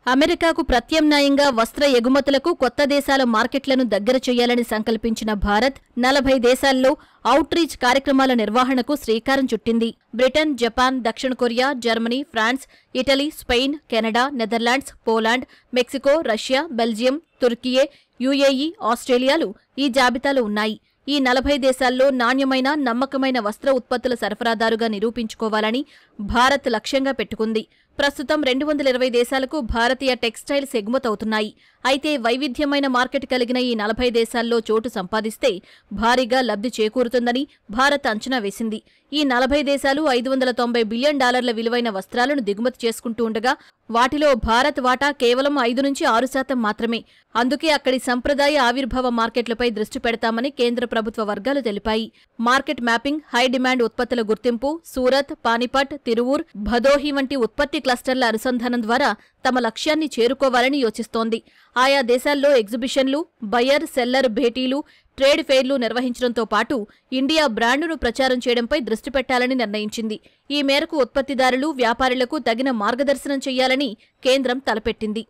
అమెరికాకు ప్రత్యామ్నాయంగా వస్త్ర ఎగుమతులకు కొత్త దేశాల మార్కెట్లను దగ్గర చేయాలని సంకల్పించిన భారత్ 40 దేశాల్లో అవుట్ రీచ్ కార్యక్రమాల నిర్వహణకు శ్రీకారం చుట్టింది. బ్రిటన్, జపాన్, దక్షిణ Korea, Germany, France, Italy, Spain, Canada, Netherlands, Poland, Mexico, Russia, Belgium, Turkiye, UAE, ఆస్ట్రేలియాలు ఈ జాబితాలో ఉన్నాయి. ఈ 40 దేశాల్లో నాణ్యమైన, నమ్మకమైన వస్త్ర ఉత్పత్తుల సరఫరాదారుగా నిరూపించుకోవాలని భారత్ లక్ష్యంగా పెట్టుకుంది. ప్రస్తుతం 220 దేశాలకు భారతీయ టెక్స్టైల్స్ ఎగుమతవుతున్నాయి. అయితే వైవిధ్యమైన మార్కెట్ కలిగిన ఈ 40 దేశాల్లో చోటు సంపాదిస్తే భారీగా లబ్ధి చేకూరుతుందని భారత్ అంచనా వేసింది. ఈ 40 దేశాలు $590 బిలియన్ విలువైన వస్త్రాలను దిగుమతి చేసుకుంటూ ఉండగా వాటిలో భారత్ వాటా కేవలం 5-6% మాత్రమే. అందుకే అక్కడి సంప్రదాయ ఆవిర్భావ మార్కెట్లపై దృష్టి పెడతామని కేంద్ర ప్రభుత్వ వర్గాలు తెలిపాయి. మార్కెట్ మ్యాపింగ్, హై డిమాండ్ ఉత్పత్తుల గుర్తింపు, సూరత్, పానిపట్, తిరువూర్, భదోహి వంటి ఉత్పత్తి క్లస్టర్ల అనుసంధానం ద్వారా తమ లక్ష్యాన్ని చేరుకోవాలని యోచిస్తోంది. ఆయా దేశాల్లో ఎగ్జిబిషన్లు, బయర్ సెల్లర్ భేటీలు, ట్రేడ్ ఫెయిర్లు నిర్వహించడంతో పాటు ఇండియా బ్రాండును ప్రచారం చేయడంపై దృష్టి పెట్టాలని నిర్ణయించింది. ఈ మేరకు ఉత్పత్తిదారులు, వ్యాపారులకు తగిన మార్గదర్శనం చేయాలని కేంద్రం తలపెట్టింది.